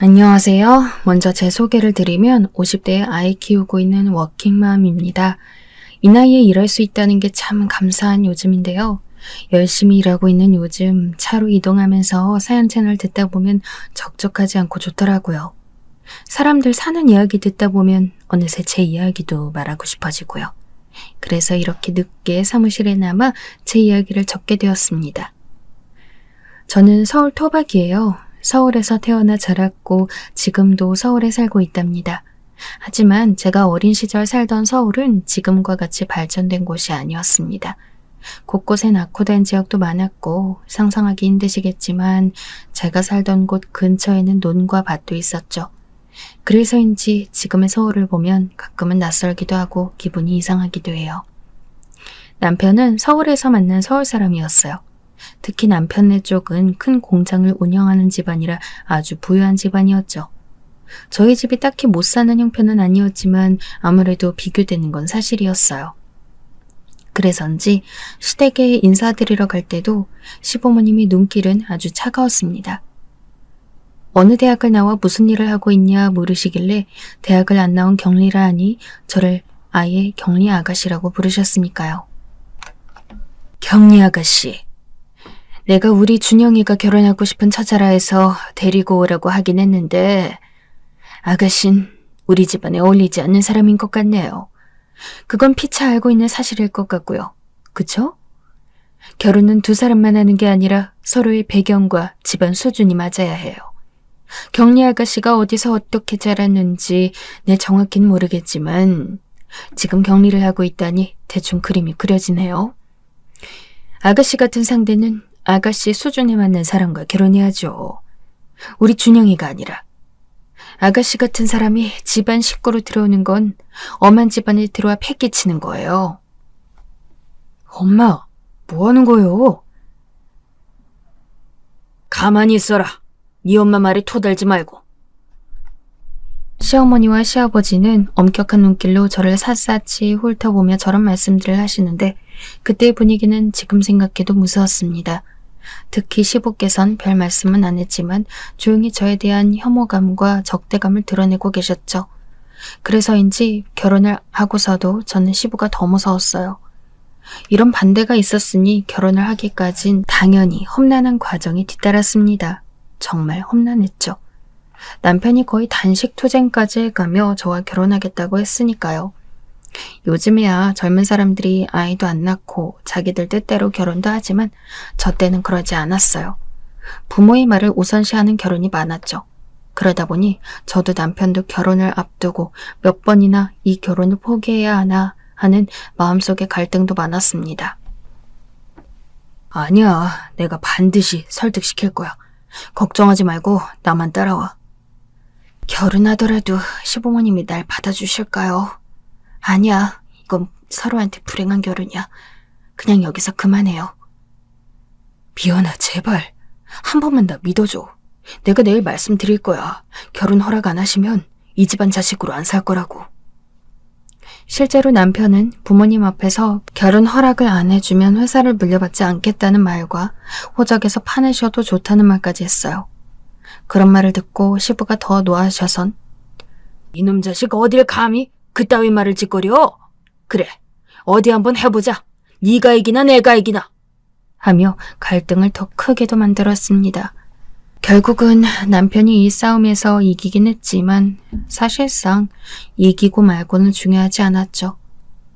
안녕하세요. 먼저 제 소개를 드리면 50대에 아이 키우고 있는 워킹맘입니다. 이 나이에 일할 수 있다는 게 참 감사한 요즘인데요. 열심히 일하고 있는 요즘 차로 이동하면서 사연 채널 듣다 보면 적적하지 않고 좋더라고요. 사람들 사는 이야기 듣다 보면 어느새 제 이야기도 말하고 싶어지고요. 그래서 이렇게 늦게 사무실에 남아 제 이야기를 적게 되었습니다. 저는 서울 토박이에요. 서울에서 태어나 자랐고 지금도 서울에 살고 있답니다. 하지만 제가 어린 시절 살던 서울은 지금과 같이 발전된 곳이 아니었습니다. 곳곳에 낙후된 지역도 많았고 상상하기 힘드시겠지만 제가 살던 곳 근처에는 논과 밭도 있었죠. 그래서인지 지금의 서울을 보면 가끔은 낯설기도 하고 기분이 이상하기도 해요. 남편은 서울에서 만난 서울 사람이었어요. 특히 남편네 쪽은 큰 공장을 운영하는 집안이라 아주 부유한 집안이었죠. 저희 집이 딱히 못 사는 형편은 아니었지만 아무래도 비교되는 건 사실이었어요. 그래서인지 시댁에 인사드리러 갈 때도 시부모님이 눈길은 아주 차가웠습니다. 어느 대학을 나와 무슨 일을 하고 있냐 물으시길래 대학을 안 나온 격리라 하니 저를 아예 격리 아가씨라고 부르셨으니까요. 격리 아가씨. 내가 우리 준영이가 결혼하고 싶은 처자라 해서 데리고 오라고 하긴 했는데 아가씨는 우리 집안에 어울리지 않는 사람인 것 같네요. 그건 피차 알고 있는 사실일 것 같고요. 그쵸? 결혼은 두 사람만 하는 게 아니라 서로의 배경과 집안 수준이 맞아야 해요. 격리 아가씨가 어디서 어떻게 자랐는지 내 정확히는 모르겠지만 지금 격리를 하고 있다니 대충 그림이 그려지네요. 아가씨 같은 상대는 아가씨 수준에 맞는 사람과 결혼해야죠. 우리 준영이가 아니라. 아가씨 같은 사람이 집안 식구로 들어오는 건 엄한 집안에 들어와 패기치는 거예요. 엄마, 뭐 하는 거예요? 가만히 있어라. 네 엄마 말에 토달지 말고. 시어머니와 시아버지는 엄격한 눈길로 저를 샅샅이 훑어보며 저런 말씀들을 하시는데 그때의 분위기는 지금 생각해도 무서웠습니다. 특히 시부께선 별 말씀은 안 했지만 조용히 저에 대한 혐오감과 적대감을 드러내고 계셨죠. 그래서인지 결혼을 하고서도 저는 시부가 더 무서웠어요. 이런 반대가 있었으니 결혼을 하기까진 당연히 험난한 과정이 뒤따랐습니다. 정말 험난했죠. 남편이 거의 단식 투쟁까지 해가며 저와 결혼하겠다고 했으니까요. 요즘에야 젊은 사람들이 아이도 안 낳고 자기들 뜻대로 결혼도 하지만 저 때는 그러지 않았어요. 부모의 말을 우선시하는 결혼이 많았죠. 그러다 보니 저도 남편도 결혼을 앞두고 몇 번이나 이 결혼을 포기해야 하나 하는 마음속의 갈등도 많았습니다. 아니야, 내가 반드시 설득시킬 거야. 걱정하지 말고 나만 따라와. 결혼하더라도 시부모님이 날 받아주실까요? 아니야, 이건 서로한테 불행한 결혼이야. 그냥 여기서 그만해요. 미연아, 제발. 한 번만 나 믿어줘. 내가 내일 말씀드릴 거야. 결혼 허락 안 하시면 이 집안 자식으로 안 살 거라고. 실제로 남편은 부모님 앞에서 결혼 허락을 안 해주면 회사를 물려받지 않겠다는 말과 호적에서 판을 쉬어도 좋다는 말까지 했어요. 그런 말을 듣고 시부가 더 노하셔선 이놈 자식 어딜 감히 그따위 말을 짓거려? 그래, 어디 한번 해보자. 네가 이기나 내가 이기나. 하며 갈등을 더 크게도 만들었습니다. 결국은 남편이 이 싸움에서 이기긴 했지만 사실상 이기고 말고는 중요하지 않았죠.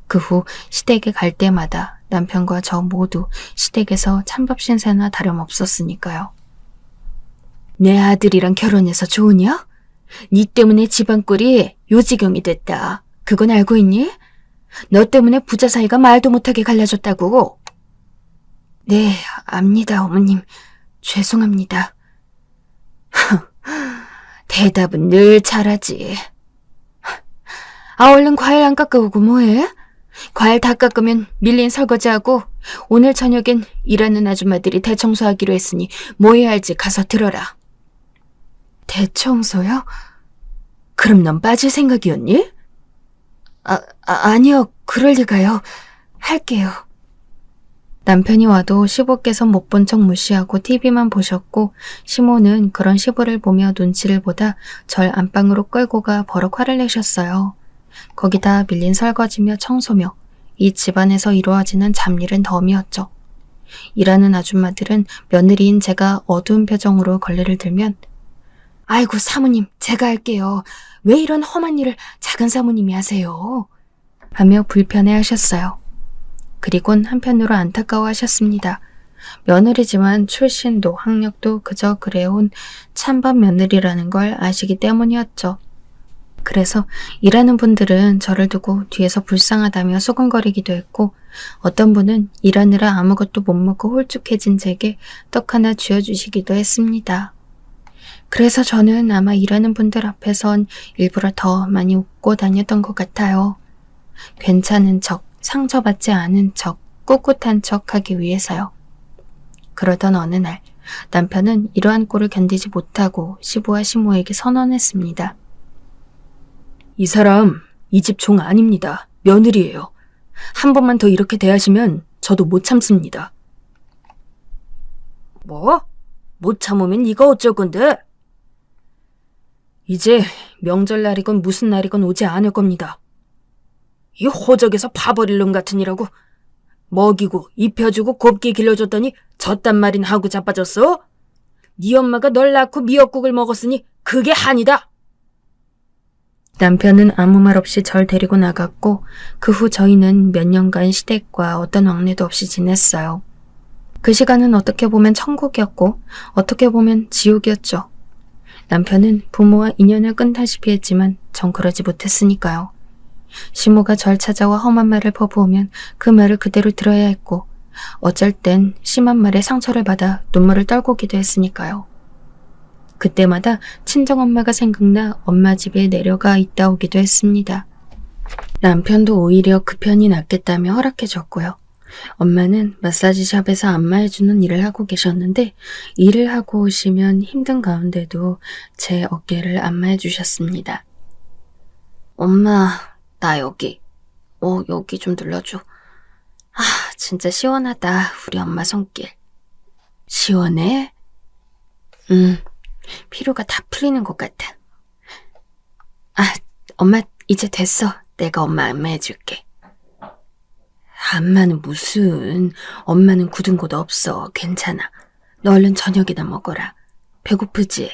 그 후 시댁에 갈 때마다 남편과 저 모두 시댁에서 찬밥 신세나 다름없었으니까요. 내 아들이랑 결혼해서 좋으냐? 네 때문에 집안꼴이 요지경이 됐다. 그건 알고 있니? 너 때문에 부자 사이가 말도 못하게 갈라졌다고. 네, 압니다, 어머님. 죄송합니다. 대답은 늘 잘하지. 얼른 과일 안 깎아오고 뭐해? 과일 다 깎으면 밀린 설거지하고 오늘 저녁엔 일하는 아줌마들이 대청소하기로 했으니 뭐 해야 할지 가서 들어라. 대청소요? 그럼 넌 빠질 생각이었니? 아니요. 그럴 리가요. 할게요. 남편이 와도 시부께서 못 본 척 무시하고 TV만 보셨고 시모는 그런 시부를 보며 눈치를 보다 절 안방으로 끌고 가 버럭 화를 내셨어요. 거기다 밀린 설거지며 청소며 이 집안에서 이루어지는 잡일은 덤이었죠. 일하는 아줌마들은 며느리인 제가 어두운 표정으로 걸레를 들면 아이고 사모님 제가 할게요. 왜 이런 험한 일을 작은 사모님이 하세요? 하며 불편해하셨어요. 그리곤 한편으로 안타까워하셨습니다. 며느리지만 출신도 학력도 그저 그래온 찬밥 며느리라는 걸 아시기 때문이었죠. 그래서 일하는 분들은 저를 두고 뒤에서 불쌍하다며 소곤거리기도 했고 어떤 분은 일하느라 아무것도 못 먹고 홀쭉해진 제게 떡 하나 쥐어주시기도 했습니다. 그래서 저는 아마 일하는 분들 앞에선 일부러 더 많이 웃고 다녔던 것 같아요. 괜찮은 척, 상처받지 않은 척, 꿋꿋한 척 하기 위해서요. 그러던 어느 날 남편은 이러한 꼴을 견디지 못하고 시부와 시모에게 선언했습니다. 이 사람 이 집 종 아닙니다. 며느리예요. 한 번만 더 이렇게 대하시면 저도 못 참습니다. 뭐? 못 참으면 이거 어쩔 건데? 이제 명절날이건 무슨 날이건 오지 않을 겁니다. 이 호적에서 봐버릴 놈 같으니라고 먹이고 입혀주고 곱게 길러줬더니 젖단 말인 하고 자빠졌어? 네 엄마가 널 낳고 미역국을 먹었으니 그게 한이다. 남편은 아무 말 없이 절 데리고 나갔고 그 후 저희는 몇 년간 시댁과 어떤 왕래도 없이 지냈어요. 그 시간은 어떻게 보면 천국이었고 어떻게 보면 지옥이었죠. 남편은 부모와 인연을 끊다시피 했지만 전 그러지 못했으니까요. 시모가 절 찾아와 험한 말을 퍼부으면 그 말을 그대로 들어야 했고 어쩔 땐 심한 말에 상처를 받아 눈물을 떨구기도 했으니까요. 그때마다 친정엄마가 생각나 엄마 집에 내려가 있다 오기도 했습니다. 남편도 오히려 그 편이 낫겠다며 허락해줬고요. 엄마는 마사지샵에서 안마해주는 일을 하고 계셨는데 일을 하고 오시면 힘든 가운데도 제 어깨를 안마해주셨습니다. 엄마, 나 여기. 여기 좀 눌러줘. 진짜 시원하다, 우리 엄마 손길. 시원해? 피로가 다 풀리는 것 같아. 엄마 이제 됐어. 내가 엄마 안마해줄게. 안마는 무슨, 엄마는 굳은 곳 없어. 괜찮아. 너 얼른 저녁이나 먹어라. 배고프지?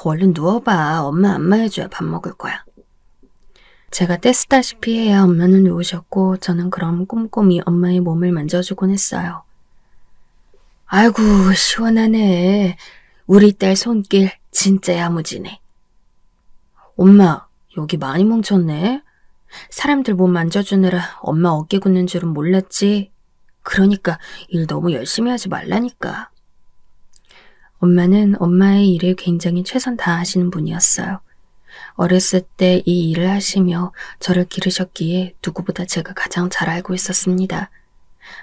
얼른 누워봐. 엄마 안마해줘야 밥 먹을 거야. 제가 떼쓰다시피 해야 엄마는 누우셨고 저는 그럼 꼼꼼히 엄마의 몸을 만져주곤 했어요. 아이고 시원하네. 우리 딸 손길 진짜 야무지네. 엄마 여기 많이 뭉쳤네. 사람들 몸 만져주느라 엄마 어깨 굳는 줄은 몰랐지. 그러니까 일 너무 열심히 하지 말라니까. 엄마는 엄마의 일을 굉장히 최선 다하시는 분이었어요. 어렸을 때 이 일을 하시며 저를 기르셨기에 누구보다 제가 가장 잘 알고 있었습니다.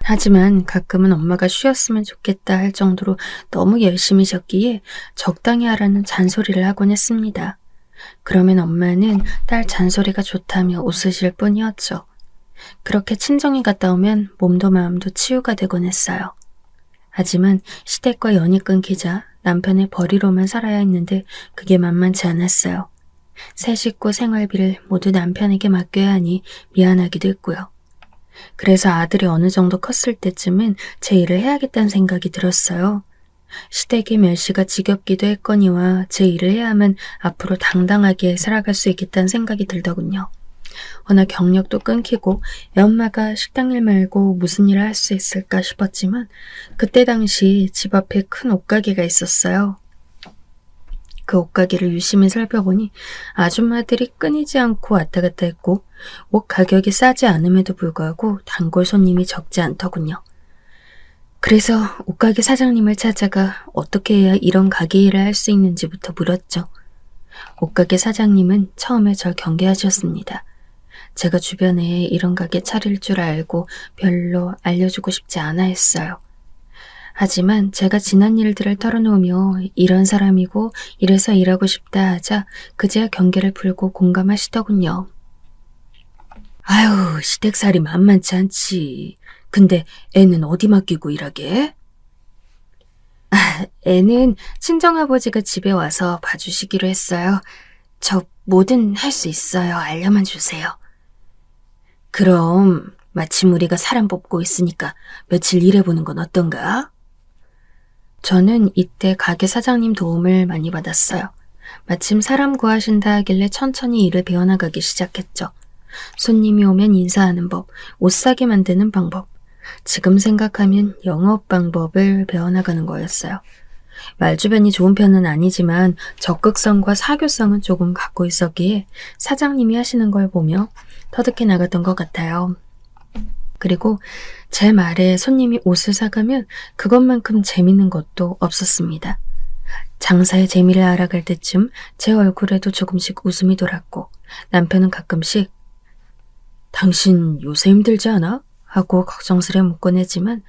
하지만 가끔은 엄마가 쉬었으면 좋겠다 할 정도로 너무 열심히셨기에 적당히 하라는 잔소리를 하곤 했습니다. 그러면 엄마는 딸 잔소리가 좋다며 웃으실 뿐이었죠. 그렇게 친정에 갔다 오면 몸도 마음도 치유가 되곤 했어요. 하지만 시댁과 연이 끊기자 남편의 벌이로만 살아야 했는데 그게 만만치 않았어요. 새 식구 생활비를 모두 남편에게 맡겨야 하니 미안하기도 했고요. 그래서 아들이 어느 정도 컸을 때쯤은 제 일을 해야겠다는 생각이 들었어요. 시댁의 멸시가 지겹기도 했거니와 제 일을 해야만 앞으로 당당하게 살아갈 수 있겠다는 생각이 들더군요. 워낙 경력도 끊기고 엄마가 식당 일 말고 무슨 일을 할 수 있을까 싶었지만 그때 당시 집 앞에 큰 옷가게가 있었어요. 그 옷가게를 유심히 살펴보니 아줌마들이 끊이지 않고 왔다 갔다 했고 옷 가격이 싸지 않음에도 불구하고 단골 손님이 적지 않더군요. 그래서 옷가게 사장님을 찾아가 어떻게 해야 이런 가게 일을 할 수 있는지부터 물었죠. 옷가게 사장님은 처음에 절 경계하셨습니다. 제가 주변에 이런 가게 차릴 줄 알고 별로 알려주고 싶지 않아 했어요. 하지만 제가 지난 일들을 털어놓으며 이런 사람이고 이래서 일하고 싶다 하자 그제야 경계를 풀고 공감하시더군요. 아유, 시댁살이 만만치 않지. 근데 애는 어디 맡기고 일하게? 애는 친정아버지가 집에 와서 봐주시기로 했어요. 저 뭐든 할 수 있어요. 알려만 주세요. 그럼 마침 우리가 사람 뽑고 있으니까 며칠 일해보는 건 어떤가? 저는 이때 가게 사장님 도움을 많이 받았어요. 마침 사람 구하신다 하길래 천천히 일을 배워나가기 시작했죠. 손님이 오면 인사하는 법, 옷 사게 만드는 방법. 지금 생각하면 영업 방법을 배워나가는 거였어요. 말주변이 좋은 편은 아니지만 적극성과 사교성은 조금 갖고 있었기에 사장님이 하시는 걸 보며 터득해 나갔던 것 같아요. 그리고 제 말에 손님이 옷을 사가면 그것만큼 재밌는 것도 없었습니다. 장사의 재미를 알아갈 때쯤 제 얼굴에도 조금씩 웃음이 돌았고 남편은 가끔씩 당신 요새 힘들지 않아? 하고 걱정스레 묻곤 했지만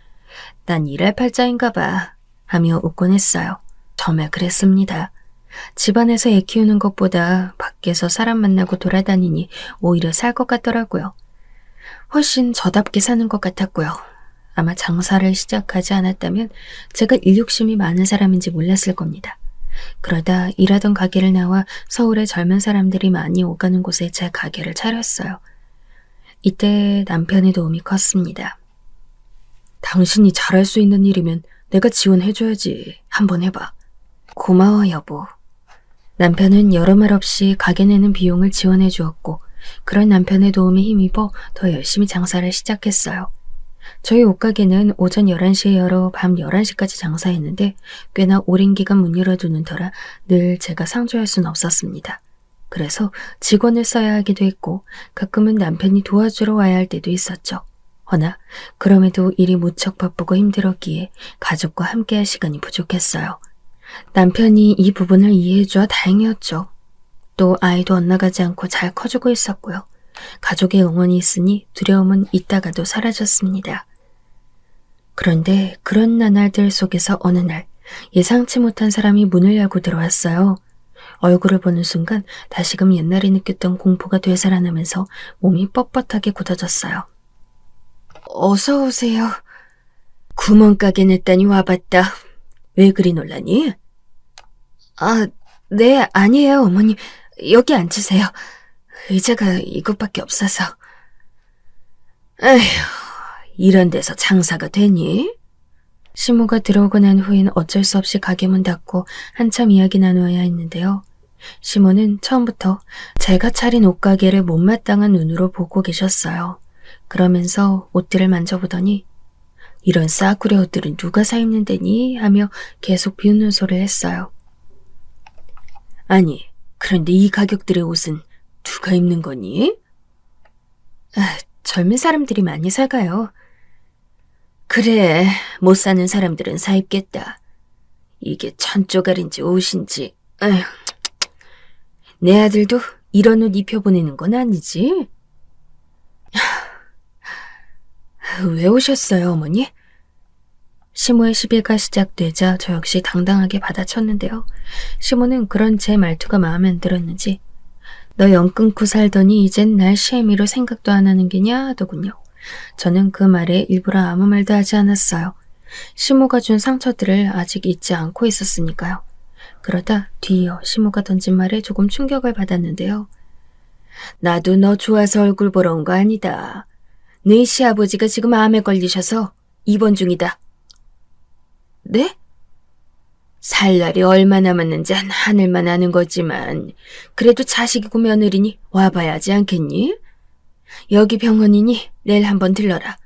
난 일할 팔자인가 봐 하며 웃곤 했어요. 정말 그랬습니다. 집안에서 애 키우는 것보다 밖에서 사람 만나고 돌아다니니 오히려 살 것 같더라고요. 훨씬 저답게 사는 것 같았고요. 아마 장사를 시작하지 않았다면 제가 일욕심이 많은 사람인지 몰랐을 겁니다. 그러다 일하던 가게를 나와 서울의 젊은 사람들이 많이 오가는 곳에 제 가게를 차렸어요. 이때 남편의 도움이 컸습니다. 당신이 잘할 수 있는 일이면 내가 지원해줘야지. 한번 해봐. 고마워 여보. 남편은 여러 말 없이 가게 내는 비용을 지원해 주었고 그런 남편의 도움에 힘입어 더 열심히 장사를 시작했어요. 저희 옷가게는 오전 11시에 열어 밤 11시까지 장사했는데 꽤나 오랜 기간 문 열어두는 터라 늘 제가 상주할 수는 없었습니다. 그래서 직원을 써야 하기도 했고 가끔은 남편이 도와주러 와야 할 때도 있었죠. 허나 그럼에도 일이 무척 바쁘고 힘들었기에 가족과 함께할 시간이 부족했어요. 남편이 이 부분을 이해해줘 다행이었죠. 또 아이도 엇나가지 않고 잘 커주고 있었고요. 가족의 응원이 있으니 두려움은 있다가도 사라졌습니다. 그런데 그런 나날들 속에서 어느 날 예상치 못한 사람이 문을 열고 들어왔어요. 얼굴을 보는 순간 다시금 옛날에 느꼈던 공포가 되살아나면서 몸이 뻣뻣하게 굳어졌어요. 어서 오세요. 구멍가게 냈다니 와봤다. 왜 그리 놀라니? 아, 네, 아니에요, 어머님. 여기 앉으세요. 의자가 이것밖에 없어서. 에휴, 이런 데서 장사가 되니? 시모가 들어오고 난 후엔 어쩔 수 없이 가게 문 닫고 한참 이야기 나누어야 했는데요. 시모는 처음부터 제가 차린 옷가게를 못마땅한 눈으로 보고 계셨어요. 그러면서 옷들을 만져보더니 이런 싸구려 옷들은 누가 사 입는 데니? 하며 계속 비웃는 소리를 했어요. 아니, 그런데 이 가격들의 옷은 누가 입는 거니? 젊은 사람들이 많이 사가요. 그래, 못 사는 사람들은 사 입겠다. 이게 천조갈인지 옷인지. 에휴, 내 아들도 이런 옷 입혀보내는 건 아니지? 왜 오셨어요, 어머니? 시모의 시비가 시작되자 저 역시 당당하게 받아쳤는데요. 시모는 그런 제 말투가 마음에 안 들었는지 너 연 끊고 살더니 이젠 날 시애미로 생각도 안 하는 게냐 하더군요. 저는 그 말에 일부러 아무 말도 하지 않았어요. 시모가 준 상처들을 아직 잊지 않고 있었으니까요. 그러다 뒤이어 시모가 던진 말에 조금 충격을 받았는데요. 나도 너 좋아서 얼굴 보러 온 거 아니다. 네 시아버지가 지금 암에 걸리셔서 입원 중이다. 네? 살 날이 얼마 남았는지 하늘만 아는 거지만 그래도 자식이고 며느리니 와봐야지 않겠니? 여기 병원이니 내일 한번 들러라.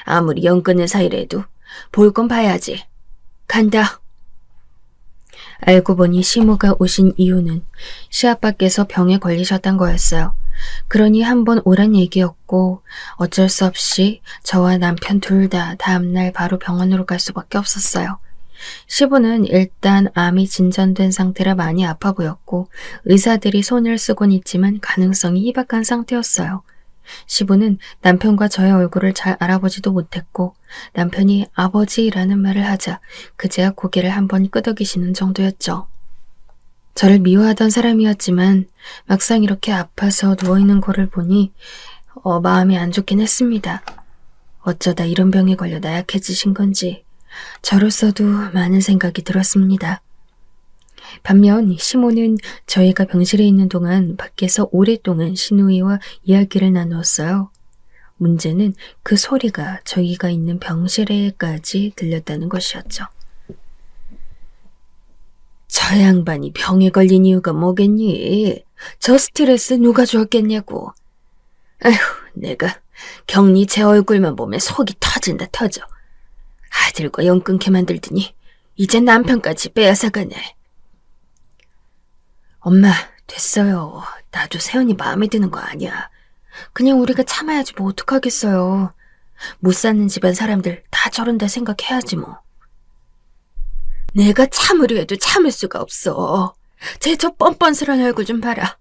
아무리 연 끊은 사이래도 볼 건 봐야지. 간다. 알고 보니 시모가 오신 이유는 시아빠께서 병에 걸리셨단 거였어요. 그러니 한번 오란 얘기였고 어쩔 수 없이 저와 남편 둘 다 다음날 바로 병원으로 갈 수밖에 없었어요. 시부는 일단 암이 진전된 상태라 많이 아파 보였고 의사들이 손을 쓰곤 있지만 가능성이 희박한 상태였어요. 시부는 남편과 저의 얼굴을 잘 알아보지도 못했고 남편이 아버지라는 말을 하자 그제야 고개를 한번 끄덕이시는 정도였죠. 저를 미워하던 사람이었지만 막상 이렇게 아파서 누워있는 거를 보니 마음이 안 좋긴 했습니다. 어쩌다 이런 병에 걸려 나약해지신 건지 저로서도 많은 생각이 들었습니다. 반면 시모는 저희가 병실에 있는 동안 밖에서 오랫동안 시누이와 이야기를 나누었어요. 문제는 그 소리가 저희가 있는 병실에까지 들렸다는 것이었죠. 저 양반이 병에 걸린 이유가 뭐겠니? 저 스트레스 누가 줬겠냐고. 아휴, 내가 경리 제 얼굴만 보면 속이 터진다 터져. 아들과 연 끊게 만들더니 이제 남편까지 빼앗아가네. 엄마, 됐어요. 나도 세연이 마음에 드는 거 아니야. 그냥 우리가 참아야지 뭐 어떡하겠어요. 못 사는 집안 사람들 다 저런다 생각해야지 뭐. 내가 참으려 해도 참을 수가 없어. 쟤 저 뻔뻔스런 얼굴 좀 봐라.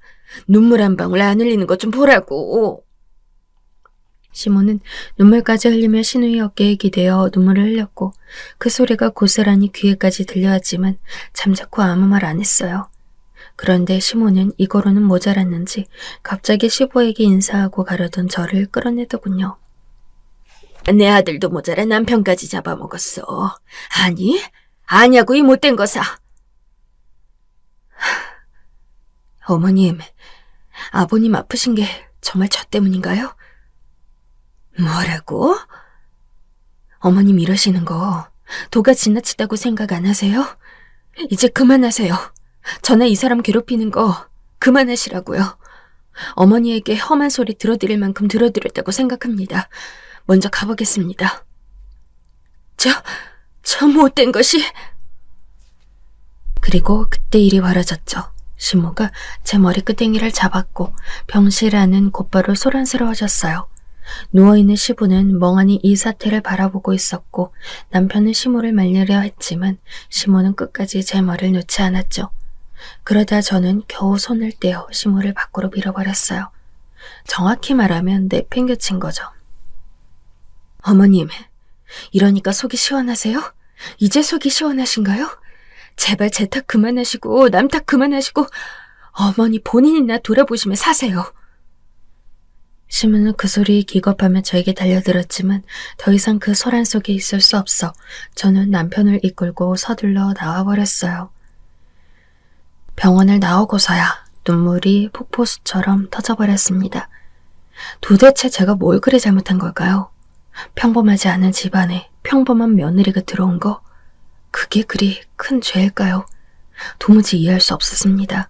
눈물 한 방울 안 흘리는 것 좀 보라고. 시몬은 눈물까지 흘리며 시누이 어깨에 기대어 눈물을 흘렸고 그 소리가 고스란히 귀에까지 들려왔지만 잠자코 아무 말 안 했어요. 그런데 시몬은 이거로는 모자랐는지 갑자기 시부에게 인사하고 가려던 저를 끌어내더군요. 내 아들도 모자라 남편까지 잡아먹었어. 아니? 아냐고 이 못된 거사. 어머님, 아버님 아프신 게 정말 저 때문인가요? 뭐라고? 어머님 이러시는 거 도가 지나치다고 생각 안 하세요? 이제 그만하세요. 전에 이 사람 괴롭히는 거 그만하시라고요. 어머니에게 험한 소리 들어드릴 만큼 들어드렸다고 생각합니다. 먼저 가보겠습니다. 저 못된 것이... 그리고 그때 일이 벌어졌죠. 시모가 제 머리끄댕이를 잡았고 병실 안은 곧바로 소란스러워졌어요. 누워있는 시부는 멍하니 이 사태를 바라보고 있었고 남편은 시모를 말리려 했지만 시모는 끝까지 제 머리를 놓지 않았죠. 그러다 저는 겨우 손을 떼어 시모를 밖으로 밀어버렸어요. 정확히 말하면 내팽개친 거죠. 어머님, 이러니까 속이 시원하세요? 이제 속이 시원하신가요? 제발 제 탓 그만하시고 남 탓 그만하시고 어머니 본인이나 돌아보시며 사세요. 시몬은 그 소리에 기겁하며 저에게 달려들었지만 더 이상 그 소란 속에 있을 수 없어 저는 남편을 이끌고 서둘러 나와버렸어요. 병원을 나오고서야 눈물이 폭포수처럼 터져버렸습니다. 도대체 제가 뭘 그리 잘못한 걸까요? 평범하지 않은 집안에 평범한 며느리가 들어온 거, 그게 그리 큰 죄일까요? 도무지 이해할 수 없었습니다.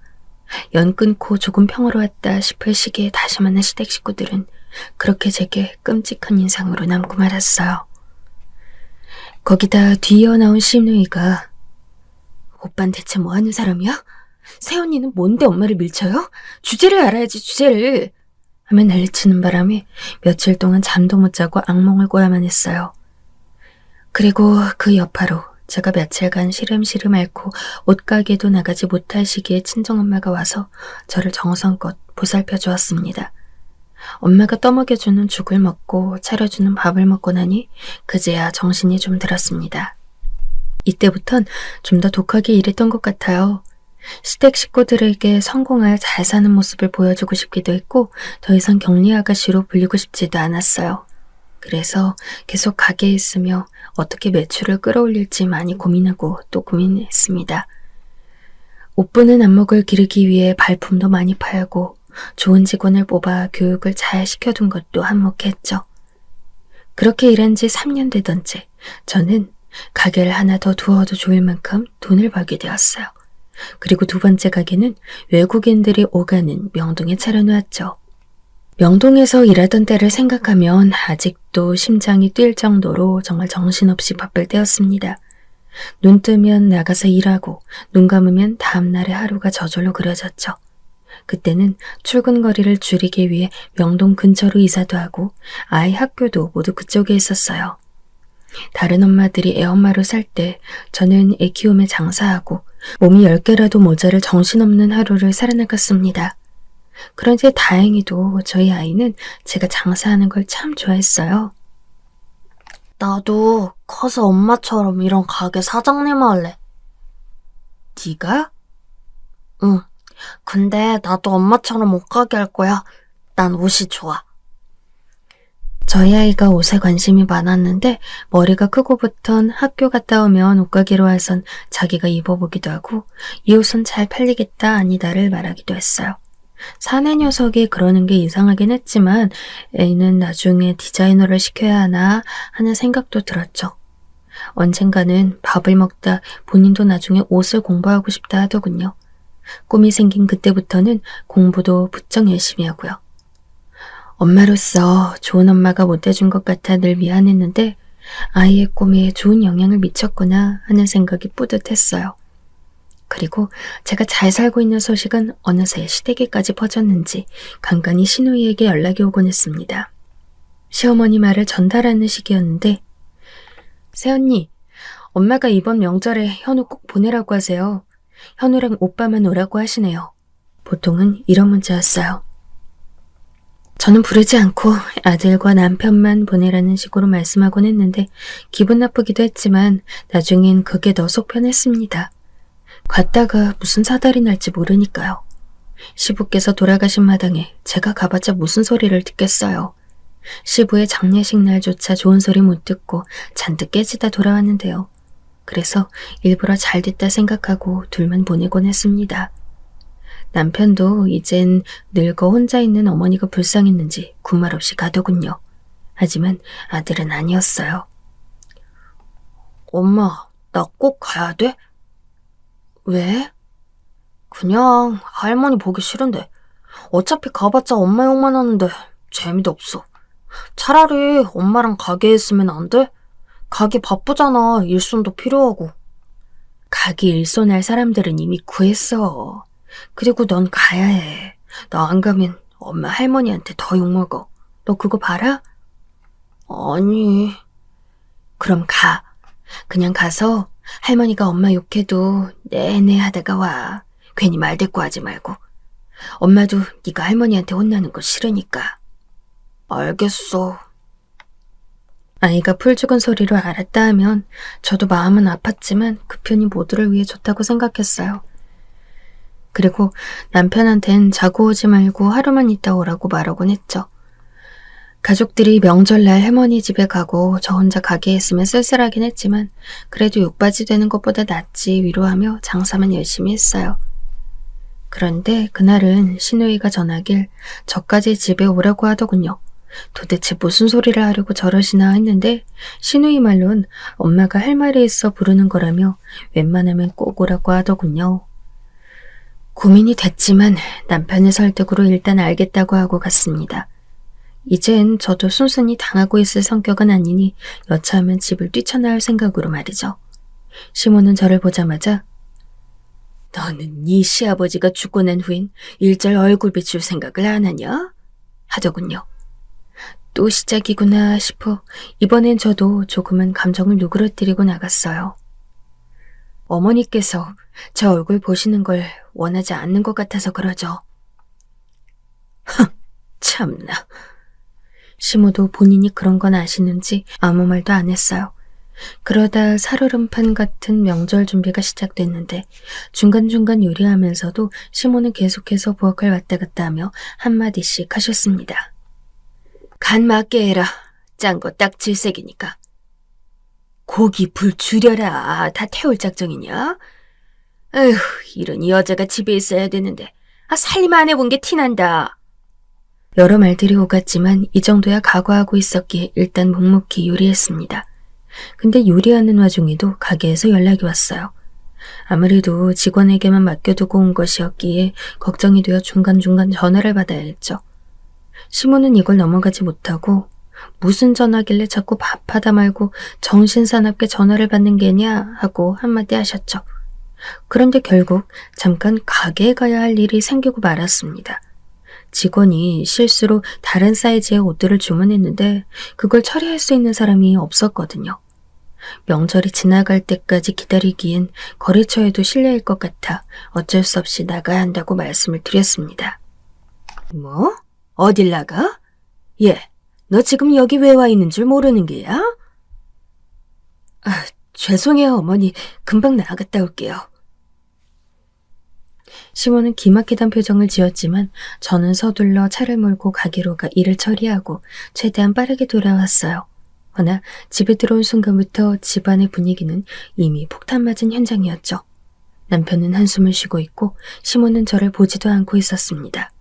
연 끊고 조금 평화로웠다 싶을 시기에 다시 만난 시댁 식구들은 그렇게 제게 끔찍한 인상으로 남고 말았어요. 거기다 뒤이어 나온 시누이가 오빤 대체 뭐하는 사람이야? 새언니는 뭔데 엄마를 밀쳐요? 주제를 알아야지 주제를 하며 난리치는 바람에 며칠 동안 잠도 못 자고 악몽을 꿔야만 했어요. 그리고 그 여파로 제가 며칠간 시름시름 앓고 옷가게도 나가지 못할 시기에 친정엄마가 와서 저를 정성껏 보살펴 주었습니다. 엄마가 떠먹여주는 죽을 먹고 차려주는 밥을 먹고 나니 그제야 정신이 좀 들었습니다. 이때부턴 좀 더 독하게 일했던 것 같아요. 시댁 식구들에게 성공할 잘 사는 모습을 보여주고 싶기도 했고 더 이상 격리 아가씨로 불리고 싶지도 않았어요. 그래서 계속 가게에 있으며 어떻게 매출을 끌어올릴지 많이 고민하고 또 고민했습니다. 옷부는 안목을 기르기 위해 발품도 많이 팔고 좋은 직원을 뽑아 교육을 잘 시켜둔 것도 한몫했죠. 그렇게 일한 지 3년 되던 째 저는 가게를 하나 더 두어도 좋을 만큼 돈을 벌게 되었어요. 그리고 두 번째 가게는 외국인들이 오가는 명동에 차려놓았죠. 명동에서 일하던 때를 생각하면 아직도 심장이 뛸 정도로 정말 정신없이 바쁠 때였습니다. 눈 뜨면 나가서 일하고 눈 감으면 다음날의 하루가 저절로 그려졌죠. 그때는 출근 거리를 줄이기 위해 명동 근처로 이사도 하고 아이 학교도 모두 그쪽에 있었어요. 다른 엄마들이 애엄마로 살 때 저는 애 키우며 장사하고 몸이 10개라도 모자랄 정신없는 하루를 살아나갔습니다. 그런데 다행히도 저희 아이는 제가 장사하는 걸 참 좋아했어요. 나도 커서 엄마처럼 이런 가게 사장님 할래. 네가? 응. 근데 나도 엄마처럼 옷가게 할 거야. 난 옷이 좋아. 저희 아이가 옷에 관심이 많았는데 머리가 크고부턴 학교 갔다 오면 옷가게로 와선 자기가 입어보기도 하고 이 옷은 잘 팔리겠다 아니다를 말하기도 했어요. 사내 녀석이 그러는 게 이상하긴 했지만 애는 나중에 디자이너를 시켜야 하나 하는 생각도 들었죠. 언젠가는 밥을 먹다 본인도 나중에 옷을 공부하고 싶다 하더군요. 꿈이 생긴 그때부터는 공부도 부쩍 열심히 하고요. 엄마로서 좋은 엄마가 못해준 것 같아 늘 미안했는데 아이의 꿈에 좋은 영향을 미쳤구나 하는 생각이 뿌듯했어요. 그리고 제가 잘 살고 있는 소식은 어느새 시댁에까지 퍼졌는지 간간히 시누이에게 연락이 오곤 했습니다. 시어머니 말을 전달하는 시기였는데 새언니, 엄마가 이번 명절에 현우 꼭 보내라고 하세요. 현우랑 오빠만 오라고 하시네요. 보통은 이런 문자였어요. 저는 부르지 않고 아들과 남편만 보내라는 식으로 말씀하곤 했는데 기분 나쁘기도 했지만 나중엔 그게 더 속 편했습니다. 갔다가 무슨 사달이 날지 모르니까요. 시부께서 돌아가신 마당에 제가 가봤자 무슨 소리를 듣겠어요. 시부의 장례식 날조차 좋은 소리 못 듣고 잔뜩 깨지다 돌아왔는데요. 그래서 일부러 잘 됐다 생각하고 둘만 보내곤 했습니다. 남편도 이젠 늙어 혼자 있는 어머니가 불쌍했는지 군말 없이 가더군요. 하지만 아들은 아니었어요. 엄마, 나 꼭 가야 돼? 왜? 그냥 할머니 보기 싫은데. 어차피 가봤자 엄마 욕만 하는데 재미도 없어. 차라리 엄마랑 가게 했으면 안 돼? 가기 바쁘잖아. 일손도 필요하고. 가기 일손할 사람들은 이미 구했어. 그리고 넌 가야 해. 너 안 가면 엄마 할머니한테 더 욕먹어. 너 그거 봐라? 아니, 그럼 가. 그냥 가서 할머니가 엄마 욕해도 네네 하다가 와. 괜히 말대꾸하지 말고. 엄마도 네가 할머니한테 혼나는 거 싫으니까. 알겠어. 아이가 풀 죽은 소리로 알았다 하면 저도 마음은 아팠지만 그 편이 모두를 위해 좋다고 생각했어요. 그리고 남편한텐 자고 오지 말고 하루만 있다 오라고 말하곤 했죠. 가족들이 명절날 할머니 집에 가고 저 혼자 가게 했으면 쓸쓸하긴 했지만 그래도 욕받이 되는 것보다 낫지 위로하며 장사만 열심히 했어요. 그런데 그날은 시누이가 전하길 저까지 집에 오라고 하더군요. 도대체 무슨 소리를 하려고 저러시나 했는데 시누이 말론 엄마가 할 말이 있어 부르는 거라며 웬만하면 꼭 오라고 하더군요. 고민이 됐지만 남편의 설득으로 일단 알겠다고 하고 갔습니다. 이젠 저도 순순히 당하고 있을 성격은 아니니 여차하면 집을 뛰쳐나올 생각으로 말이죠. 시모는 저를 보자마자 너는 네 시아버지가 죽고 난 후엔 일절 얼굴 비출 생각을 안 하냐? 하더군요. 또 시작이구나 싶어 이번엔 저도 조금은 감정을 누그러뜨리고 나갔어요. 어머니께서 저 얼굴 보시는 걸 원하지 않는 것 같아서 그러죠. 참나. 시모도 본인이 그런 건 아시는지 아무 말도 안 했어요. 그러다 살얼음판 같은 명절 준비가 시작됐는데 중간중간 요리하면서도 시모는 계속해서 부엌을 왔다 갔다 하며 한마디씩 하셨습니다. 간 맞게 해라. 짠 거 딱 질색이니까. 고기 불 줄여라. 다 태울 작정이냐? 에휴, 이런 이 여자가 집에 있어야 되는데 살림 안 해본 게 티난다. 여러 말들이 오갔지만 이 정도야 각오하고 있었기에 일단 묵묵히 요리했습니다. 근데 요리하는 와중에도 가게에서 연락이 왔어요. 아무래도 직원에게만 맡겨두고 온 것이었기에 걱정이 되어 중간중간 전화를 받아야 했죠. 시모는 이걸 넘어가지 못하고 무슨 전화길래 자꾸 밥하다 말고 정신사납게 전화를 받는 게냐 하고 한마디 하셨죠. 그런데 결국 잠깐 가게에 가야 할 일이 생기고 말았습니다. 직원이 실수로 다른 사이즈의 옷들을 주문했는데 그걸 처리할 수 있는 사람이 없었거든요. 명절이 지나갈 때까지 기다리기엔 거래처에도 실례일 것 같아 어쩔 수 없이 나가야 한다고 말씀을 드렸습니다. 뭐? 어딜 나가? 얘, 너 지금 여기 왜 와 있는 줄 모르는 게야? 죄송해요 어머니. 금방 나갔다 올게요. 시모는 기막히던 표정을 지었지만 저는 서둘러 차를 몰고 가게로 가 일을 처리하고 최대한 빠르게 돌아왔어요. 허나 집에 들어온 순간부터 집안의 분위기는 이미 폭탄 맞은 현장이었죠. 남편은 한숨을 쉬고 있고 시모는 저를 보지도 않고 있었습니다.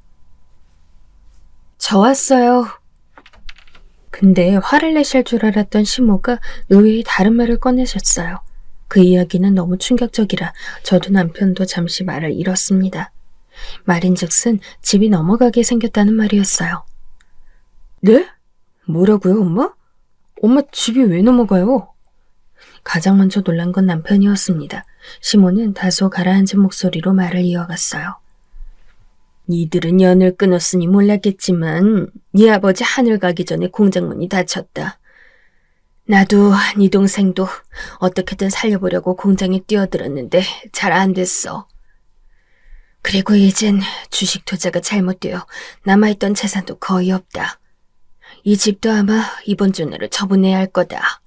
저 왔어요. 근데 화를 내실 줄 알았던 시모가 의외의 다른 말을 꺼내셨어요. 그 이야기는 너무 충격적이라 저도 남편도 잠시 말을 잃었습니다. 말인즉슨 집이 넘어가게 생겼다는 말이었어요. 네? 뭐라고요, 엄마? 엄마 집이 왜 넘어가요? 가장 먼저 놀란 건 남편이었습니다. 시모는 다소 가라앉은 목소리로 말을 이어갔어요. 니들은 연을 끊었으니 몰랐겠지만 네 아버지 하늘 가기 전에 공장문이 닫혔다. 나도 네 동생도 어떻게든 살려보려고 공장에 뛰어들었는데 잘 안 됐어. 그리고 이젠 주식 투자가 잘못되어 남아있던 재산도 거의 없다. 이 집도 아마 이번 주 내로 처분해야 할 거다.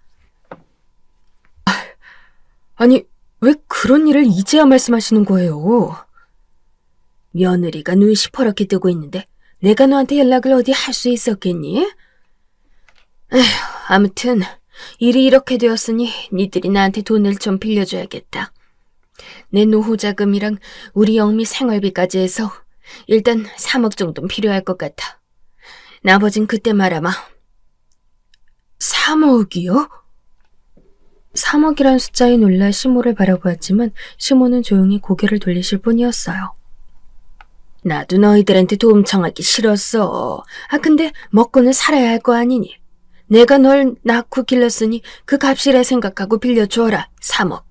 아니, 왜 그런 일을 이제야 말씀하시는 거예요? 며느리가 눈 시퍼렇게 뜨고 있는데 내가 너한테 연락을 어디 할 수 있었겠니? 에휴, 아무튼 일이 이렇게 되었으니 니들이 나한테 돈을 좀 빌려줘야겠다. 내 노후 자금이랑 우리 영미 생활비까지 해서 일단 3억 정도는 필요할 것 같아. 나머진 그때 말아마. 3억이요? 3억이란 숫자에 놀라 시모를 바라보았지만 시모는 조용히 고개를 돌리실 뿐이었어요. 나도 너희들한테 도움 청하기 싫었어. 근데 먹고는 살아야 할 거 아니니. 내가 널 낳고 길렀으니 그 값이라 생각하고 빌려줘라. 3억.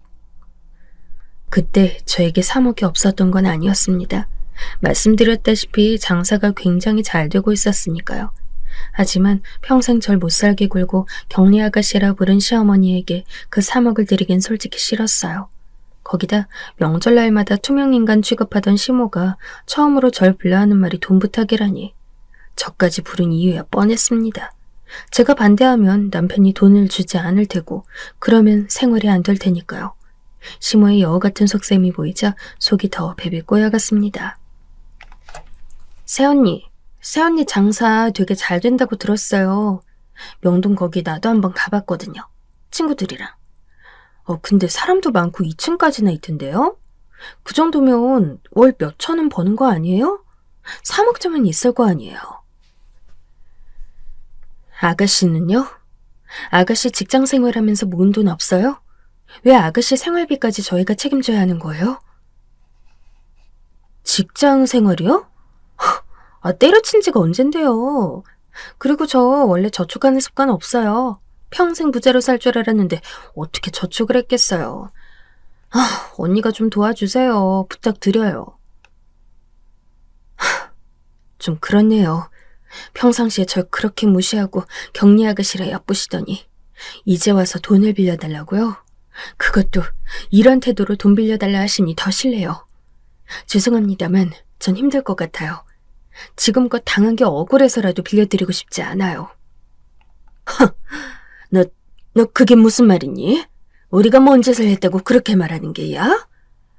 그때 저에게 3억이 없었던 건 아니었습니다. 말씀드렸다시피 장사가 굉장히 잘 되고 있었으니까요. 하지만 평생 절 못살게 굴고 경리 아가씨라 부른 시어머니에게 그 3억을 드리긴 솔직히 싫었어요. 거기다 명절날마다 투명인간 취급하던 시모가 처음으로 절 불러하는 말이 돈 부탁이라니. 저까지 부른 이유야 뻔했습니다. 제가 반대하면 남편이 돈을 주지 않을 테고 그러면 생활이 안 될 테니까요. 시모의 여우 같은 속셈이 보이자 속이 더 베베 꼬여갔습니다. 새언니 장사 되게 잘 된다고 들었어요. 명동 거기 나도 한번 가봤거든요. 친구들이랑. 근데 사람도 많고 2층까지나 있던데요? 그 정도면 월 몇 천은 버는 거 아니에요? 3억쯤은 있을 거 아니에요. 아가씨는요? 아가씨 직장 생활하면서 모은 돈 없어요? 왜 아가씨 생활비까지 저희가 책임져야 하는 거예요? 직장 생활이요? 때려친 지가 언젠데요. 그리고 저 원래 저축하는 습관 없어요. 평생 부자로 살 줄 알았는데 어떻게 저축을 했겠어요. 언니가 좀 도와주세요. 부탁드려요. 좀 그렇네요. 평상시에 절 그렇게 무시하고 격리 아가씨라 얕보시더니 이제 와서 돈을 빌려달라고요? 그것도 이런 태도로 돈 빌려달라 하시니 더 실례요. 죄송합니다만 전 힘들 것 같아요. 지금껏 당한 게 억울해서라도 빌려드리고 싶지 않아요. 너 그게 무슨 말이니? 우리가 뭔 짓을 했다고 그렇게 말하는 게야?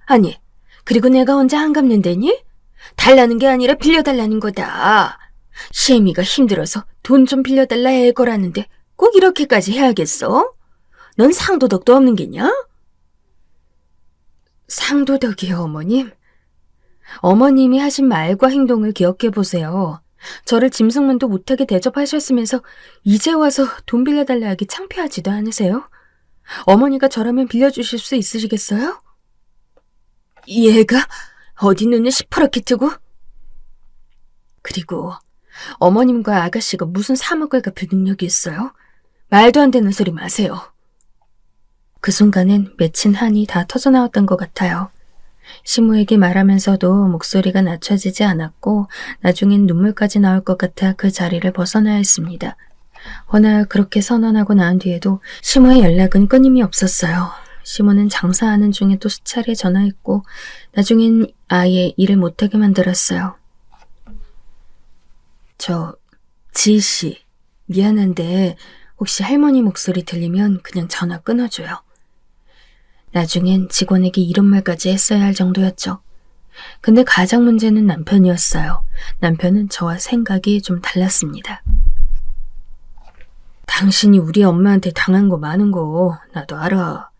아니, 그리고 내가 언제 안 갚는다니? 달라는 게 아니라 빌려달라는 거다. 시애미가 힘들어서 돈 좀 빌려달라 애걸하는데 꼭 이렇게까지 해야겠어? 넌 상도덕도 없는 게냐? 상도덕이요, 어머님? 어머님이 하신 말과 행동을 기억해보세요. 저를 짐승만도 못하게 대접하셨으면서 이제 와서 돈 빌려달라 하기 창피하지도 않으세요? 어머니가 저라면 빌려주실 수 있으시겠어요? 얘가 어디 눈을 시퍼렇게 뜨고? 그리고 어머님과 아가씨가 무슨 3억을 갚을 능력이 있어요? 말도 안 되는 소리 마세요. 그 순간엔 맺힌 한이 다 터져나왔던 것 같아요. 시모에게 말하면서도 목소리가 낮춰지지 않았고 나중엔 눈물까지 나올 것 같아 그 자리를 벗어나야 했습니다. 허나 그렇게 선언하고 난 뒤에도 시모의 연락은 끊임이 없었어요. 시모는 장사하는 중에 또 수차례 전화했고 나중엔 아예 일을 못하게 만들었어요. 지희씨, 미안한데 혹시 할머니 목소리 들리면 그냥 전화 끊어줘요. 나중엔 직원에게 이런 말까지 했어야 할 정도였죠. 근데 가장 문제는 남편이었어요. 남편은 저와 생각이 좀 달랐습니다. 당신이 우리 엄마한테 당한 거 많은 거 나도 알아.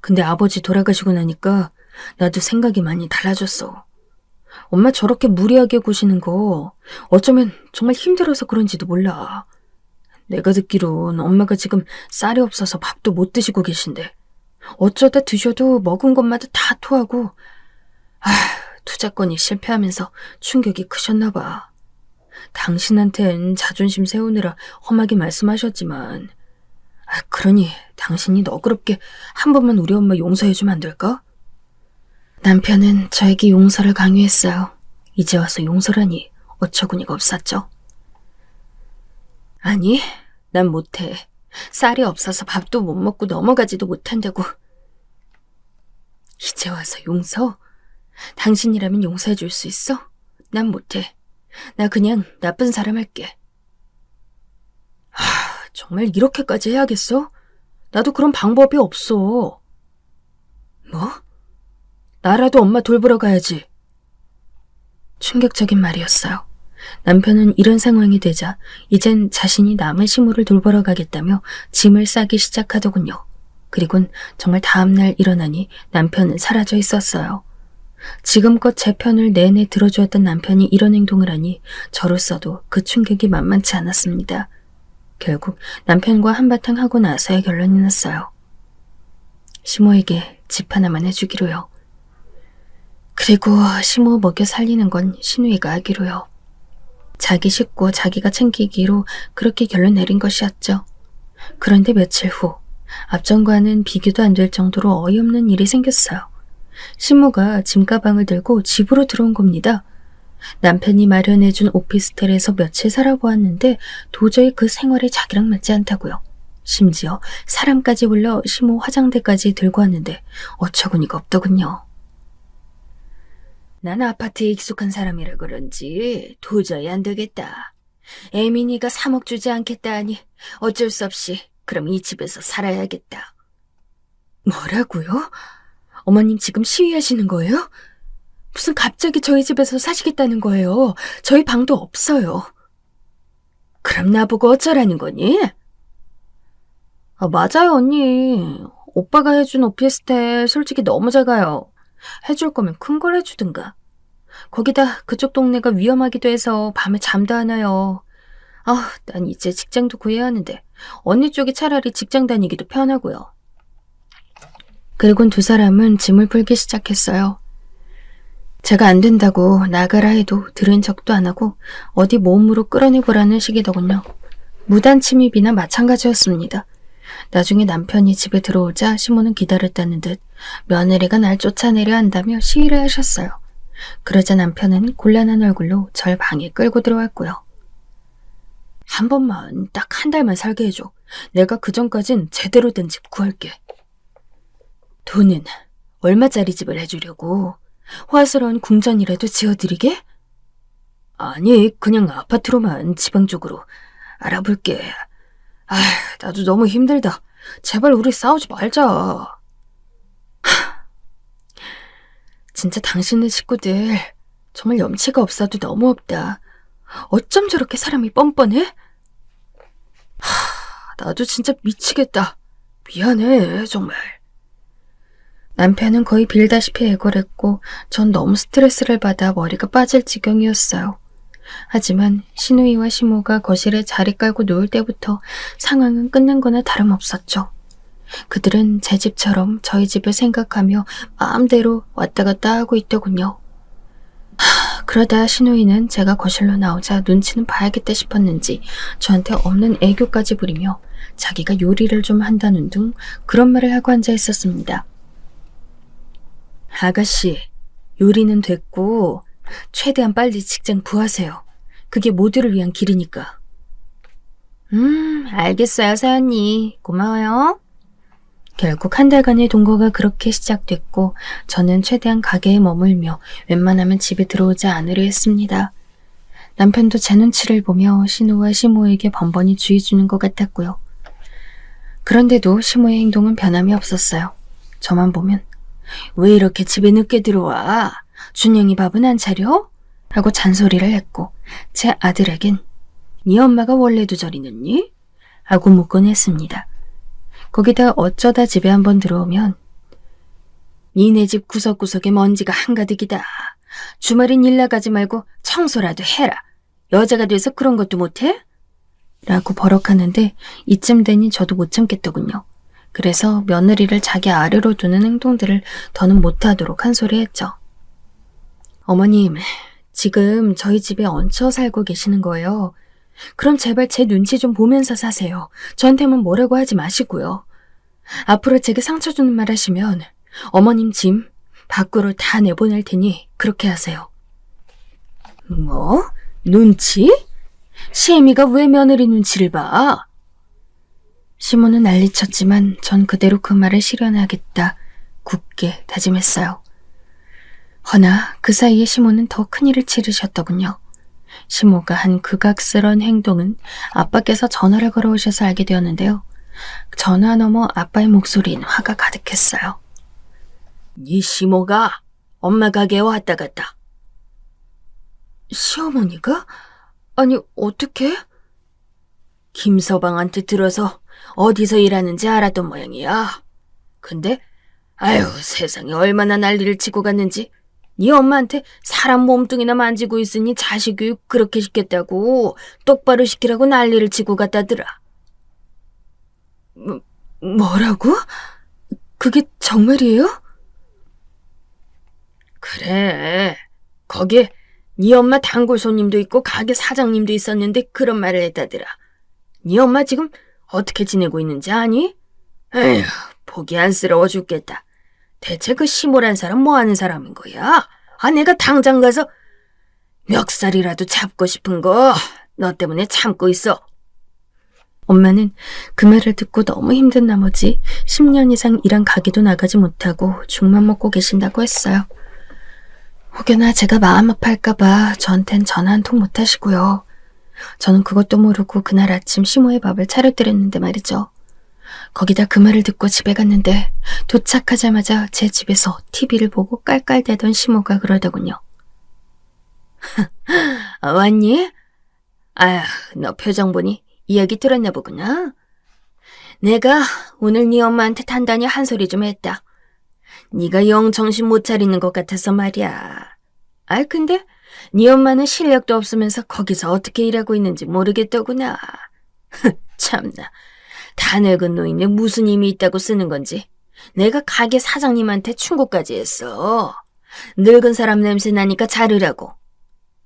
근데 아버지 돌아가시고 나니까 나도 생각이 많이 달라졌어. 엄마 저렇게 무리하게 구시는 거 어쩌면 정말 힘들어서 그런지도 몰라. 내가 듣기론 엄마가 지금 쌀이 없어서 밥도 못 드시고 계신데 어쩌다 드셔도 먹은 것마다 다 토하고 투자건이 실패하면서 충격이 크셨나 봐. 당신한텐 자존심 세우느라 험하게 말씀하셨지만 그러니 당신이 너그럽게 한 번만 우리 엄마 용서해주면 안 될까? 남편은 저에게 용서를 강요했어요. 이제 와서 용서라니 어처구니가 없었죠. 아니, 난 못해. 쌀이 없어서 밥도 못 먹고 넘어가지도 못한다고. 이제 와서 용서? 당신이라면 용서해 줄 수 있어? 난 못해. 나 그냥 나쁜 사람 할게. 정말 이렇게까지 해야겠어? 나도 그런 방법이 없어. 뭐? 나라도 엄마 돌보러 가야지. 충격적인 말이었어요. 남편은 이런 상황이 되자 이젠 자신이 남의 시모를 돌보러 가겠다며 짐을 싸기 시작하더군요. 그리곤 정말 다음날 일어나니 남편은 사라져 있었어요. 지금껏 제 편을 내내 들어주었던 남편이 이런 행동을 하니 저로서도 그 충격이 만만치 않았습니다. 결국 남편과 한바탕 하고 나서야 결론이 났어요. 시모에게 집 하나만 해주기로요. 그리고 시모 먹여 살리는 건 시누이가 하기로요. 자기 식구 자기가 챙기기로 그렇게 결론 내린 것이었죠. 그런데 며칠 후 앞전과는 비교도 안 될 정도로 어이없는 일이 생겼어요. 시모가 짐가방을 들고 집으로 들어온 겁니다. 남편이 마련해준 오피스텔에서 며칠 살아보았는데 도저히 그 생활이 자기랑 맞지 않다고요. 심지어 사람까지 불러 시모 화장대까지 들고 왔는데 어처구니가 없더군요. 난 아파트에 익숙한 사람이라 그런지 도저히 안 되겠다. 에미니가 3억 주지 않겠다 하니 어쩔 수 없이 그럼 이 집에서 살아야겠다. 뭐라고요? 어머님 지금 시위하시는 거예요? 무슨 갑자기 저희 집에서 사시겠다는 거예요? 저희 방도 없어요. 그럼 나보고 어쩌라는 거니? 맞아요, 언니. 오빠가 해준 오피스텔 솔직히 너무 작아요. 해줄 거면 큰 걸 해주든가. 거기다 그쪽 동네가 위험하기도 해서 밤에 잠도 안 와요. 난 이제 직장도 구해야 하는데 언니 쪽이 차라리 직장 다니기도 편하고요. 그리곤 두 사람은 짐을 풀기 시작했어요. 제가 안 된다고 나가라 해도 들은 척도 안 하고 어디 몸으로 끌어내보라는 식이더군요. 무단 침입이나 마찬가지였습니다. 나중에 남편이 집에 들어오자 시모는 기다렸다는 듯 며느리가 날 쫓아내려 한다며 시위를 하셨어요. 그러자 남편은 곤란한 얼굴로 절 방에 끌고 들어왔고요. 한 번만 딱 한 달만 살게 해줘. 내가 그전까진 제대로 된 집 구할게. 돈은 얼마짜리 집을 해주려고? 화스러운 궁전이라도 지어드리게? 아니, 그냥 아파트로만 지방 쪽으로 알아볼게. 나도 너무 힘들다. 제발 우리 싸우지 말자. 진짜 당신네 식구들 정말 염치가 없어도 너무 없다. 어쩜 저렇게 사람이 뻔뻔해? 나도 진짜 미치겠다. 미안해, 정말. 남편은 거의 빌다시피 애걸했고 전 너무 스트레스를 받아 머리가 빠질 지경이었어요. 하지만 시누이와 시모가 거실에 자리 깔고 누울 때부터 상황은 끝난 거나 다름없었죠. 그들은 제 집처럼 저희 집을 생각하며 마음대로 왔다 갔다 하고 있더군요. 그러다 시누이는 제가 거실로 나오자 눈치는 봐야겠다 싶었는지 저한테 없는 애교까지 부리며 자기가 요리를 좀 한다는 둥 그런 말을 하고 앉아 있었습니다. 아가씨, 요리는 됐고 최대한 빨리 직장 구하세요. 그게 모두를 위한 길이니까. 알겠어요, 사연님. 고마워요. 결국 한 달간의 동거가 그렇게 시작됐고 저는 최대한 가게에 머물며 웬만하면 집에 들어오지 않으려 했습니다. 남편도 제 눈치를 보며 신우와 시모에게 번번이 주의 주는 것 같았고요. 그런데도 시모의 행동은 변함이 없었어요. 저만 보면 왜 이렇게 집에 늦게 들어와? 준영이 밥은 안 차려? 하고 잔소리를 했고 제 아들에겐 네 엄마가 원래도 저리 늦니? 하고 묻곤 했습니다. 거기다 어쩌다 집에 한번 들어오면 니네 집 구석구석에 먼지가 한가득이다. 주말엔 일 나가지 말고 청소라도 해라. 여자가 돼서 그런 것도 못해? 라고 버럭하는데 이쯤 되니 저도 못 참겠더군요. 그래서 며느리를 자기 아래로 두는 행동들을 더는 못하도록 한 소리 했죠. 어머님, 지금 저희 집에 얹혀 살고 계시는 거예요. 그럼 제발 제 눈치 좀 보면서 사세요. 저한테만 뭐라고 하지 마시고요. 앞으로 제게 상처 주는 말 하시면 어머님 짐 밖으로 다 내보낼 테니 그렇게 하세요. 뭐? 눈치? 시애미가 왜 며느리 눈치를 봐? 시모는 난리쳤지만 전 그대로 그 말을 실현하겠다 굳게 다짐했어요. 허나 그 사이에 시모는 더 큰일을 치르셨더군요. 시모가 한 극악스러운 행동은 아빠께서 전화를 걸어오셔서 알게 되었는데요. 전화 너머 아빠의 목소리엔 화가 가득했어요. 네 시모가 엄마 가게에 왔다 갔다. 시어머니가? 아니 어떻게? 김서방한테 들어서 어디서 일하는지 알았던 모양이야. 근데 아유 세상에 얼마나 난리를 치고 갔는지 네 엄마한테 사람 몸뚱이나 만지고 있으니 자식 교육 그렇게 시켰다고 똑바로 시키라고 난리를 치고 갔다더라. 뭐라고? 그게 정말이에요? 그래. 거기에 네 엄마 단골 손님도 있고 가게 사장님도 있었는데 그런 말을 했다더라. 네 엄마 지금 어떻게 지내고 있는지 아니? 에휴, 보기 안쓰러워 죽겠다. 대체 그 시모란 사람 뭐 하는 사람인 거야? 아, 내가 당장 가서 멱살이라도 잡고 싶은 거 너 때문에 참고 있어. 엄마는 그 말을 듣고 너무 힘든 나머지 10년 이상 일한 가게도 나가지 못하고 죽만 먹고 계신다고 했어요. 혹여나 제가 마음 아파할까봐 저한텐 전화 한 통 못 하시고요. 저는 그것도 모르고 그날 아침 시모의 밥을 차려드렸는데 말이죠. 거기다 그 말을 듣고 집에 갔는데 도착하자마자 제 집에서 TV를 보고 깔깔대던 시모가 그러더군요. 왔니? 아휴, 너 표정 보니 이야기 들었나 보구나. 내가 오늘 네 엄마한테 단단히 한 소리 좀 했다. 네가 영 정신 못 차리는 것 같아서 말이야. 아, 근데 네 엄마는 실력도 없으면서 거기서 어떻게 일하고 있는지 모르겠더구나. 참나. 다 늙은 노인네 무슨 힘이 있다고 쓰는 건지 내가 가게 사장님한테 충고까지 했어. 늙은 사람 냄새 나니까 자르라고.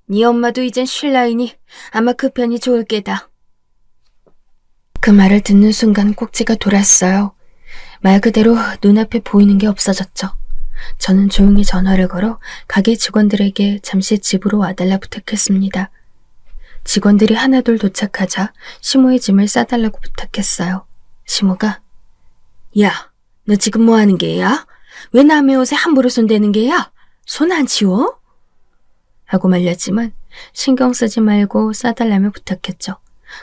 네 엄마도 이젠 쉴 나이니 아마 그 편이 좋을 게다. 그 말을 듣는 순간 꼭지가 돌았어요. 말 그대로 눈앞에 보이는 게 없어졌죠. 저는 조용히 전화를 걸어 가게 직원들에게 잠시 집으로 와달라 부탁했습니다. 직원들이 하나둘 도착하자 시모의 짐을 싸달라고 부탁했어요. 시모가 야, 너 지금 뭐 하는 게야? 왜 남의 옷에 함부로 손대는 게야? 손 안 치워? 하고 말렸지만 신경 쓰지 말고 싸달라며 부탁했죠.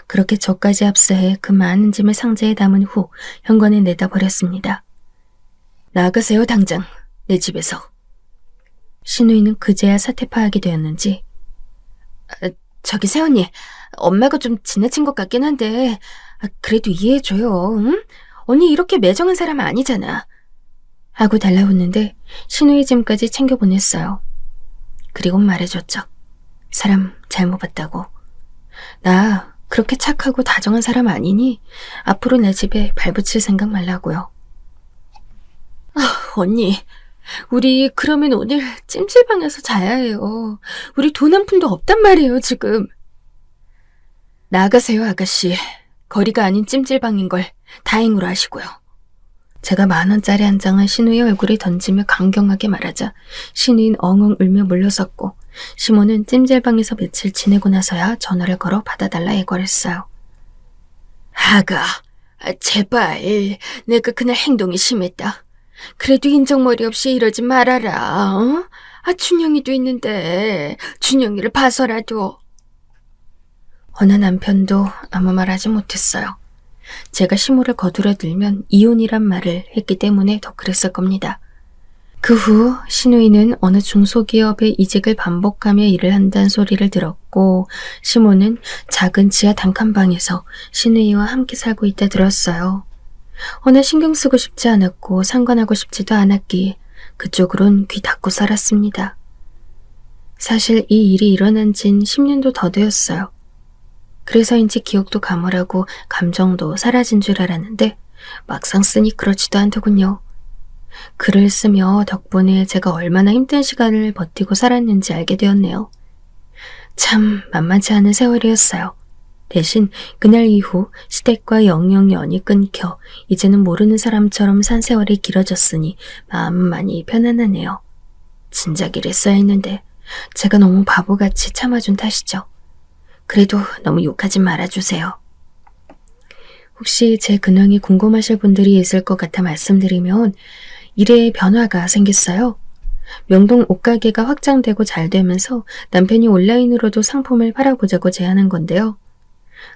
그렇게 저까지 압사해 그 많은 짐을 상자에 담은 후 현관에 내다 버렸습니다. 나가세요 당장 내 집에서. 신우이는 그제야 사태 파악이 되었는지 저기 새언니, 엄마가 좀 지나친 것 같긴 한데 그래도 이해해줘요. 응? 언니 이렇게 매정한 사람 아니잖아. 하고 달라붙는데 신우이 짐까지 챙겨보냈어요. 그리고 말해줬죠. 사람 잘못 봤다고. 나 그렇게 착하고 다정한 사람 아니니 앞으로 내 집에 발붙일 생각 말라고요. 언니, 우리 그러면 오늘 찜질방에서 자야 해요. 우리 돈 한 푼도 없단 말이에요 지금. 나가세요 아가씨. 거리가 아닌 찜질방인 걸 다행으로 아시고요. 제가 10,000원짜리 한 장을 신우의 얼굴에 던지며 강경하게 말하자 신우인 엉엉 울며 물러섰고 시모는 찜질방에서 며칠 지내고 나서야 전화를 걸어 받아달라 애걸했어요. 아가, 제발 내가 그날 행동이 심했다. 그래도 인정머리 없이 이러지 말아라. 어? 준영이도 있는데 준영이를 봐서라도. 어느 남편도 아무 말 하지 못했어요. 제가 시모를 거두려 들면 이혼이란 말을 했기 때문에 더 그랬을 겁니다. 그 후 신우이는 어느 중소기업의 이직을 반복하며 일을 한다는 소리를 들었고 시모는 작은 지하 단칸방에서 신우이와 함께 살고 있다 들었어요. 어느 신경 쓰고 싶지 않았고 상관하고 싶지도 않았기에 그쪽으론 귀 닫고 살았습니다. 사실 이 일이 일어난 진 10년도 더 되었어요. 그래서인지 기억도 가물하고 감정도 사라진 줄 알았는데 막상 쓰니 그렇지도 않더군요. 글을 쓰며 덕분에 제가 얼마나 힘든 시간을 버티고 살았는지 알게 되었네요. 참 만만치 않은 세월이었어요. 대신 그날 이후 시댁과 영영 연이 끊겨 이제는 모르는 사람처럼 산 세월이 길어졌으니 마음은 많이 편안하네요. 진작 이랬어야 했는데 제가 너무 바보같이 참아준 탓이죠. 그래도 너무 욕하지 말아주세요. 혹시 제 근황이 궁금하실 분들이 있을 것 같아 말씀드리면 일에 변화가 생겼어요. 명동 옷가게가 확장되고 잘 되면서 남편이 온라인으로도 상품을 팔아보자고 제안한 건데요.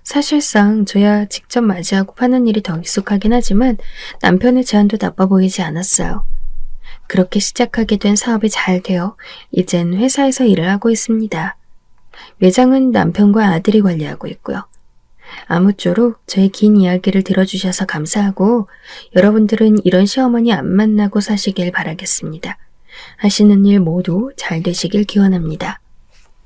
사실상 저야 직접 맞이하고 파는 일이 더 익숙하긴 하지만 남편의 제안도 나빠 보이지 않았어요. 그렇게 시작하게 된 사업이 잘 되어 이젠 회사에서 일을 하고 있습니다. 매장은 남편과 아들이 관리하고 있고요. 아무쪼록 저의 긴 이야기를 들어주셔서 감사하고 여러분들은 이런 시어머니 안 만나고 사시길 바라겠습니다. 하시는 일 모두 잘 되시길 기원합니다.